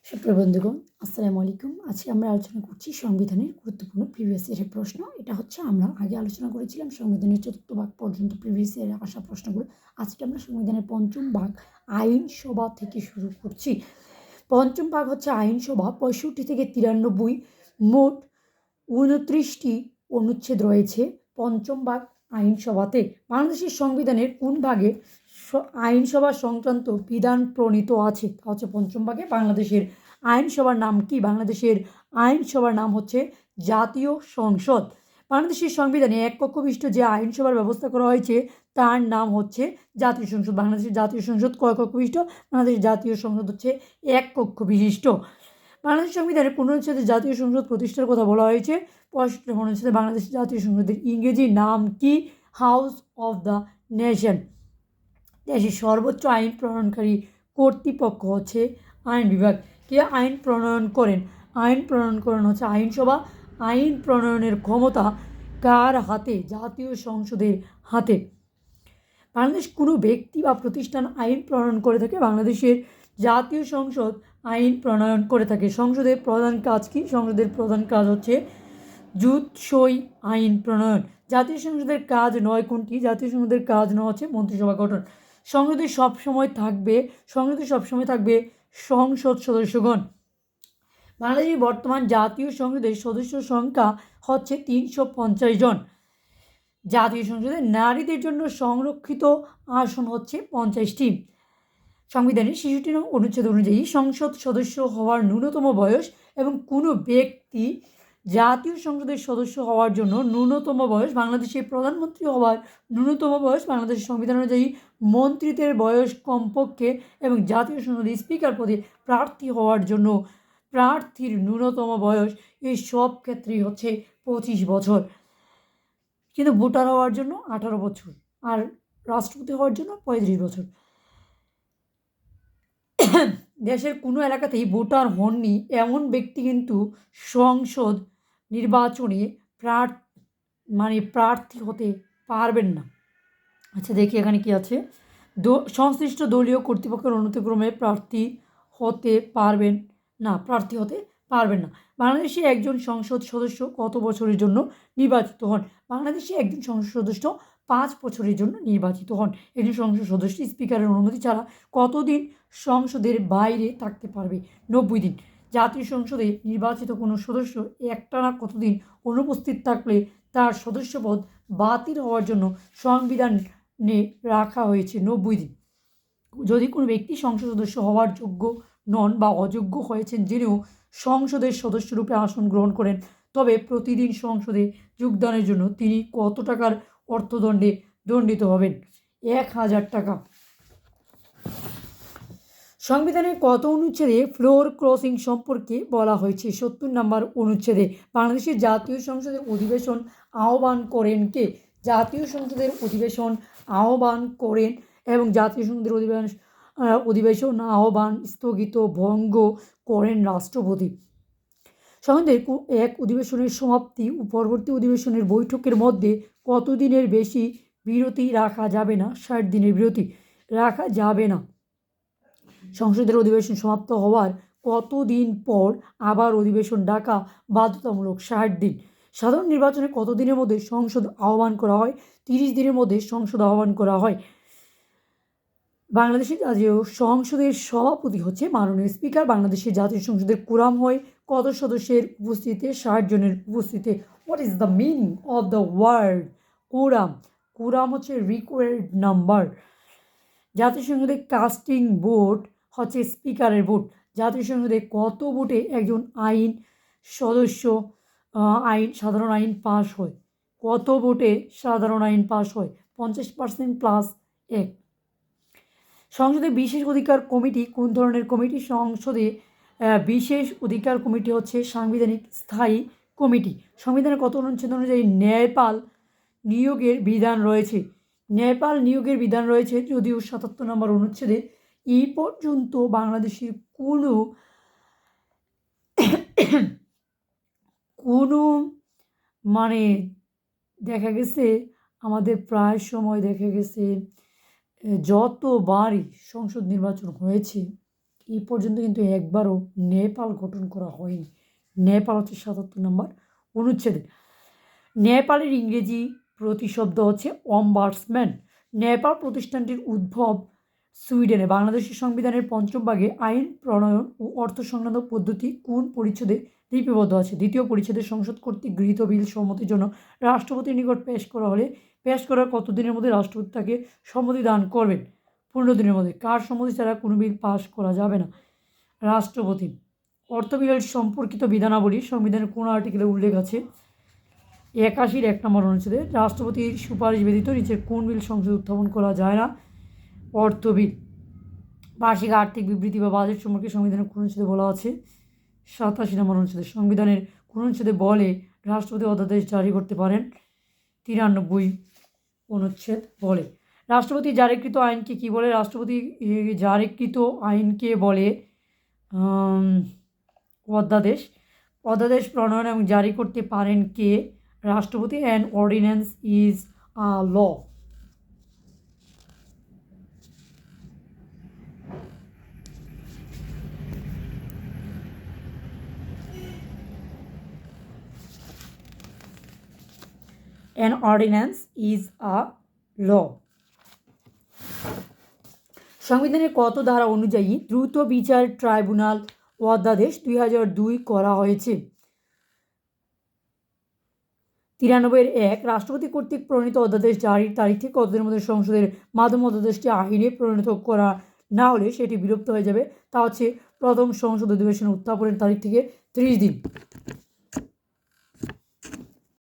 সুপ্রিয় বন্ধুগণ, আসসালামু আলাইকুম। আজকে আমরা আলোচনা করছি সংবিধানের গুরুত্বপূর্ণ প্রিভিয়াস ইয়ারের প্রশ্ন। এটা হচ্ছে আমরা আগে আলোচনা করেছিলাম সংবিধানের ৪র্থ ভাগ পর্যন্ত প্রিভিয়াস ইয়ারে আসা প্রশ্নগুলো। আজকে আমরা সংবিধানের ৫ম ভাগ আইনসভা থেকে শুরু করছি। ৫ম ভাগ হচ্ছে আইনসভা। ৬৫ থেকে ৯৩ মোট ২৯টি অনুচ্ছেদ রয়েছে ৫ম ভাগ আইনসভাতে। বাংলাদেশের সংবিধানের কোন ভাগে আইনসভা সংক্রান্ত বিধান প্রণীত আছে? তা হচ্ছে ৫ম ভাগে। বাংলাদেশের আইনসভার নাম কি? বাংলাদেশের আইনসভার নাম হচ্ছে জাতীয় সংসদ। বাংলাদেশের সংবিধানে এক কক্ষ বিশিষ্ট যে আইনসভার ব্যবস্থা করা হয়েছে তার নাম হচ্ছে জাতীয় সংসদ। বাংলাদেশের জাতীয় সংসদ কয় কক্ষ বিশিষ্ট? বাংলাদেশের জাতীয় সংসদ হচ্ছে এক কক্ষ বিশিষ্ট। বাংলাদেশ সংবিধানের ১৫ অনুচ্ছেদে জাতীয় সংসদ প্রতিষ্ঠার কথা বলা হয়েছে। ৬৫ নম্বর অনুচ্ছেদে বাংলাদেশের জাতীয় সংসদের ইংরেজি নাম কি? House of the nation. দেশের সর্বোচ্চ আইন প্রণয়নকারী কর্তৃপক্ষ হচ্ছে আইন বিভাগ। কে আইন প্রণয়ন করেন? আইন প্রণয়ন করেন হচ্ছে আইনসভা। আইন প্রণয়নের ক্ষমতা কার হাতে? জাতীয় সংসদের হাতে। বাংলাদেশ কোনো ব্যক্তি বা প্রতিষ্ঠান আইন প্রণয়ন করে থাকে? বাংলাদেশের জাতীয় সংসদ আইন প্রণয়ন করে থাকে। সংসদের প্রধান কাজ কি? সংসদের প্রধান কাজ হচ্ছে জুতসই আইন প্রণয়ন। জাতীয় সংসদের কাজ নয় কোনটি? জাতীয় সংসদের কাজ নয় হচ্ছে মন্ত্রিসভা গঠন। সংসদে সবসময় থাকবে সংসদ সদস্যগণ। বাংলাদেশের বর্তমান জাতীয় সংসদের সদস্য সংখ্যা হচ্ছে ৩৫০ জন। জাতীয় সংসদে নারীদের জন্য সংরক্ষিত আসন হচ্ছে 50টি। সংবিধানের ৬৬ নং অনুচ্ছেদ অনুযায়ী সংসদ সদস্য হওয়ার ন্যূনতম বয়স এবং কোনো ব্যক্তি জাতীয় সংসদের সদস্য হওয়ার জন্য ন্যূনতম বয়স, বাংলাদেশের প্রধানমন্ত্রী হওয়ার ন্যূনতম বয়স, বাংলাদেশের সংবিধান অনুযায়ী মন্ত্রীদের বয়স কমপক্ষে এবং জাতীয় সংসদের স্পিকার পদে প্রার্থী হওয়ার জন্য প্রার্থীর ন্যূনতম বয়স এই সব ক্ষেত্রেই হচ্ছে 25 বছর। কিন্তু ভোটার হওয়ার জন্য 18 বছর আর রাষ্ট্রপতি হওয়ার জন্য 35 বছর। দেশের কোনো এলাকাতেই ভোটার হননি এমন ব্যক্তি কিন্তু সংসদ নির্বাচনে প্রার্থী হতে পারবেন না। আচ্ছা, দেখি এখানে কি আছে। সংশ্লিষ্ট দলীয় কর্তৃপক্ষের অনুমতিক্রমে প্রার্থী হতে পারবেন না। বাংলাদেশে একজন সংসদ সদস্য কত বছরের জন্য নির্বাচিত হন? বাংলাদেশে একজন সংসদ সদস্য 5 বছরের জন্য নির্বাচিত হন। একজন সংসদ সদস্য স্পিকারের অনুমতি ছাড়া কতদিন সংসদের বাইরে থাকতে পারবে? 90 দিন। জাতীয় সংসদে নির্বাচিত কোনো সদস্য একটানা কতদিন অনুপস্থিত থাকলে তার সদস্যপদ বাতিল হওয়ার জন্য সংবিধানে রাখা হয়েছে 90 দিন। যদি কোনো ব্যক্তি সংসদ সদস্য হওয়ার যোগ্য নন বা অযোগ্য হয়েছেন জেনেও সংসদের সদস্যরূপে আসন গ্রহণ করেন, তবে প্রতিদিন সংসদে যোগদানের জন্য তিনি কত টাকার অর্থদণ্ডে দণ্ডিত হবেন? 1000 টাকা। সংবিধানের কত অনুচ্ছেদে ফ্লোর ক্রসিং সম্পর্কে বলা হয়েছে? ৭০ নম্বর অনুচ্ছেদে। বাংলাদেশের জাতীয় সংসদের অধিবেশন আহ্বান করেন কে? জাতীয় সংসদের অধিবেশন আহ্বান করেন এবং জাতীয় সংসদের অধিবেশন আহ্বান স্থগিত ভঙ্গ করেন রাষ্ট্রপতি। সংসদের এক অধিবেশনের সমাপ্তি ও পরবর্তী অধিবেশনের বৈঠকের মধ্যে কত দিনের বেশি বিরতি রাখা যাবে না? 60 দিনের বিরতি রাখা যাবে না। সংসদের অধিবেশন সমাপ্ত হওয়ার কতদিন পর আবার অধিবেশন ডাকা বাধ্যতামূলক? 60 দিন। সাধারণ নির্বাচনে কত দিনের মধ্যে সংসদ আহ্বান করা হয়? 30 দিনের মধ্যে সংসদ আহ্বান করা হয়। বাংলাদেশের জাতীয় সংসদের সভাপতি হচ্ছে মাননীয় স্পিকার। বাংলাদেশের জাতীয় সংসদের কোরাম হয় কত সদস্যের উপস্থিতিতে? 60 জনের উপস্থিতিতে। What is the meaning of the word quorum? Quorum হচ্ছে রিকোয়ার্ড নাম্বার। জাতীয় সংসদে কাস্টিং ভোট হচ্ছে স্পিকারের ভোট। জাতীয় সংসদে কত ভোটে একজন সাধারণ আইন পাস হয়? কত ভোটে সাধারণ আইন পাস হয়? 50% প্লাস 1। সংসদে বিশেষ অধিকার কমিটি কোন ধরনের কমিটি? সংসদে বিশেষ অধিকার কমিটি হচ্ছে সাংবিধানিক স্থায়ী কমিটি। সংবিধানের কত অনুচ্ছেদ অনুযায়ী ন্যায়পাল নিয়োগের বিধান রয়েছে? ন্যায়পাল নিয়োগের বিধান রয়েছে যদিও 77 নম্বর অনুচ্ছেদে। এই পর্যন্ত বাংলাদেশের কোনো দেখা গেছে আমাদের প্রায় সময় দেখা গেছে যতবারই সংসদ নির্বাচন হয়েছে এই পর্যন্ত কিন্তু একবারও নেপাল গঠন করা হয়নি। নেপাল হচ্ছে ৭৭ নম্বর অনুচ্ছেদে। নেপালের ইংরেজি প্রতিশব্দ হচ্ছে অম্বার্সম্যান। নেপাল প্রতিষ্ঠানটির উদ্ভব সুইডেনে। বাংলাদেশের সংবিধানের পঞ্চম ভাগে আইন প্রণয়ন ও অর্থ সংক্রান্ত পদ্ধতি কোন পরিচ্ছেদে লিপিবদ্ধ আছে? দ্বিতীয় পরিচ্ছেদে সংসদ কর্তৃক গৃহীত বিল সম্মতির জন্য রাষ্ট্রপতির নিকট পেশ করা হলে পেশ করার কতদিনের মধ্যে রাষ্ট্রপতি তাকে সম্মতি দান করবেন? 15 দিনের মধ্যে। কার সম্মতি ছাড়া কোনো বিল পাস করা যাবে না? রাষ্ট্রপতি। অর্থ বিল সম্পর্কিত বিধানাবলী সংবিধানের কোন আর্টিকেলে উল্লেখ আছে? 81 1 নম্বর অনুচ্ছেদে। রাষ্ট্রপতির সুপারিশ ব্যতীত নিচের কোন বিল সংসদে উত্থাপন করা যায় না? অর্থ বিল। বার্ষিক আর্থিক বিবৃতি বা বাজেট সম্পর্কে সংবিধানের কোন অনুচ্ছেদে বলা আছে? 87 নম্বর অনুচ্ছেদে। সংবিধানের কোন অনুচ্ছেদে বলে রাষ্ট্রপতি অধ্যাদেশ জারি করতে পারেন? 93 অনুচ্ছেদ বলে। রাষ্ট্রপতি জারিকৃত আইনকে কী বলে? রাষ্ট্রপতি জারিকৃত আইনকে বলে অধ্যাদেশ। অধ্যাদেশ প্রণয়ন এবং জারি করতে পারেন কে? রাষ্ট্রপতি। An ordinance is a law. An ordinance is a law. সংবিধানের কত ধারা অনুযায়ী দ্রুত বিচার ট্রাইব্যুনাল অধ্যাদেশ 2002 করা হয়েছে? 93-1। রাষ্ট্রপতি কর্তৃক প্রণীত অধ্যাদেশ জারির তারিখ থেকে কতদিনের মধ্যে সংসদের মাধ্যমে অধ্যাদেশটি আইনে পরিণত করা না হলে সেটি বিলুপ্ত হয়ে যাবে? তা হচ্ছে প্রথম সংসদ অধিবেশন উত্থাপনের তারিখ থেকে 30 দিন।